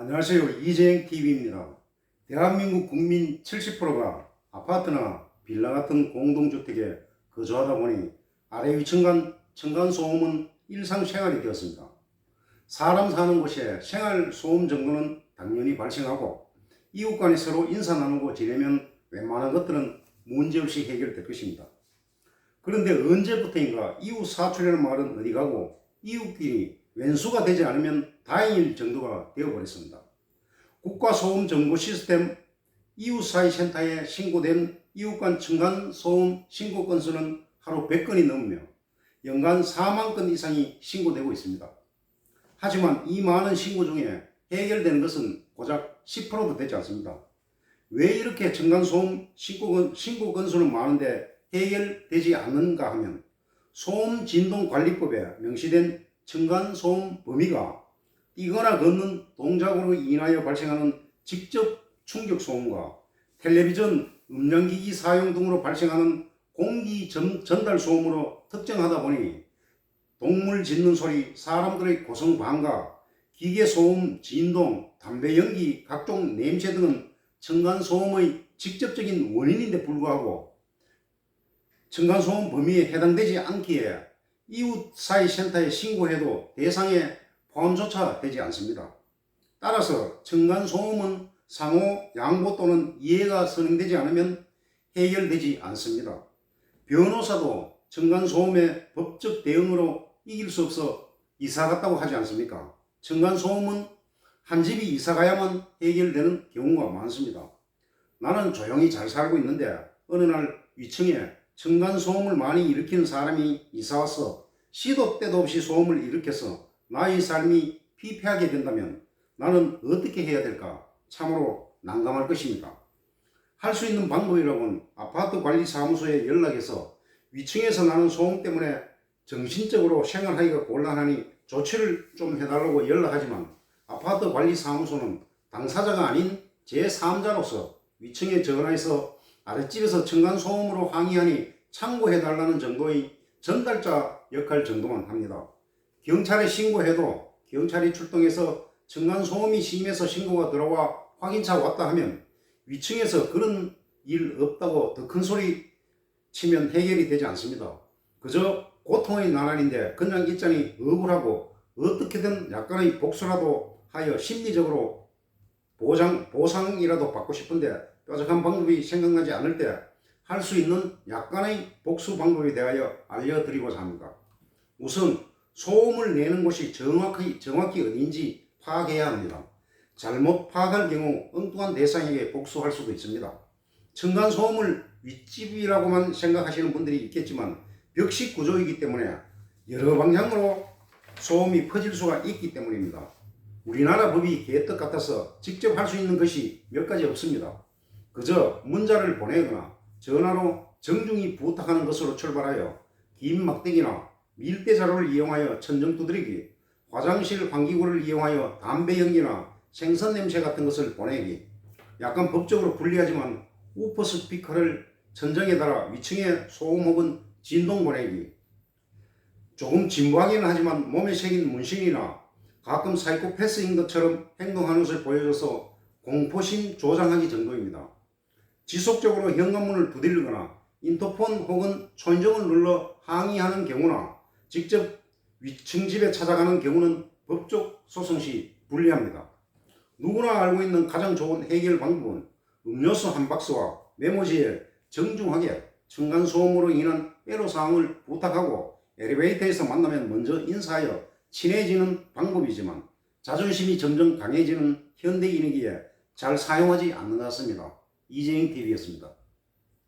안녕하세요. 이재행TV입니다. 대한민국 국민 70%가 아파트나 빌라 같은 공동주택에 거주하다 보니 아래 위층간 층간소음은 일상생활이 되었습니다. 사람 사는 곳에 생활소음 정도는 당연히 발생하고 이웃 간에 서로 인사 나누고 지내면 웬만한 것들은 문제없이 해결될 것입니다. 그런데 언제부터인가 이웃 사촌이라는 말은 어디 가고 이웃끼리 왼수가 되지 않으면 다행일 정도가 되어버렸습니다. 국가소음정보 시스템 이웃사회센터에 신고된 이웃 간 층간소음 신고 건수는 하루 100건이 넘으며 연간 4만 건 이상이 신고되고 있습니다. 하지만 이 많은 신고 중에 해결되는 것은 고작 10%도 되지 않습니다. 왜 이렇게 층간소음 신고 건수는 많은데 해결되지 않는가 하면 소음진동관리법에 명시된 층간소음 범위가 뛰거나 걷는 동작으로 인하여 발생하는 직접 충격소음과 텔레비전, 음량기기 사용 등으로 발생하는 공기 전달 소음으로 특정하다 보니 동물 짖는 소리, 사람들의 고성방가, 기계소음, 진동, 담배 연기, 각종 냄새 등은 층간소음의 직접적인 원인인데 불구하고 층간소음 범위에 해당되지 않기에 이웃사회센터에 신고해도 대상에 포함조차 되지 않습니다. 따라서 층간소음은 상호 양보 또는 이해가 선행되지 않으면 해결되지 않습니다. 변호사도 층간소음의 법적 대응으로 이길 수 없어 이사 갔다고 하지 않습니까? 층간소음은 한 집이 이사 가야만 해결되는 경우가 많습니다. 나는 조용히 잘 살고 있는데 어느 날 위층에 층간소음을 많이 일으키는 사람이 이사와서 시도 때도 없이 소음을 일으켜서 나의 삶이 피폐하게 된다면 나는 어떻게 해야 될까? 참으로 난감할 것입니다. 할 수 있는 방법이라고는 아파트 관리사무소에 연락해서 위층에서 나는 소음 때문에 정신적으로 생활하기가 곤란하니 조치를 좀 해달라고 연락하지만 아파트 관리사무소는 당사자가 아닌 제3자로서 위층에 전화해서 아랫집에서 층간소음으로 항의하니 참고해달라는 정도의 전달자 역할 정도만 합니다. 경찰에 신고해도 경찰이 출동해서 층간소음이 심해서 신고가 들어와 확인차 왔다 하면 위층에서 그런 일 없다고 더 큰 소리 치면 해결이 되지 않습니다. 그저 고통의 나날인데 그냥 있자니 억울하고 어떻게든 약간의 복수라도 하여 심리적으로 보상이라도 받고 싶은데 뾰족한 방법이 생각나지 않을 때 할 수 있는 약간의 복수 방법에 대하여 알려드리고자 합니다. 우선 소음을 내는 곳이 정확히 어디인지 파악해야 합니다. 잘못 파악할 경우 엉뚱한 대상에게 복수할 수도 있습니다. 층간소음을 윗집이라고만 생각하시는 분들이 있겠지만 벽식 구조이기 때문에 여러 방향으로 소음이 퍼질 수가 있기 때문입니다. 우리나라 법이 개떡 같아서 직접 할 수 있는 것이 몇 가지 없습니다. 그저 문자를 보내거나 전화로 정중히 부탁하는 것으로 출발하여 긴 막대기나 밀대 자루를 이용하여 천정 두드리기, 화장실 환기구를 이용하여 담배 연기나 생선 냄새 같은 것을 보내기, 약간 법적으로 불리하지만 우퍼 스피커를 천정에 달아 위층에 소음 혹은 진동 보내기, 조금 진부하기는 하지만 몸에 새긴 문신이나 가끔 사이코패스인 것처럼 행동하는 것을 보여줘서 공포심 조장하기 정도입니다. 지속적으로 현관문을 두드리거나 인터폰 혹은 초인종을 눌러 항의하는 경우나 직접 위층 집에 찾아가는 경우는 법적 소송 시 불리합니다. 누구나 알고 있는 가장 좋은 해결 방법은 음료수 한 박스와 메모지에 정중하게 층간소음으로 인한 애로사항을 부탁하고 엘리베이터에서 만나면 먼저 인사하여 친해지는 방법이지만 자존심이 점점 강해지는 현대인이기에 잘 사용하지 않는 것 같습니다. 이재행TV였습니다.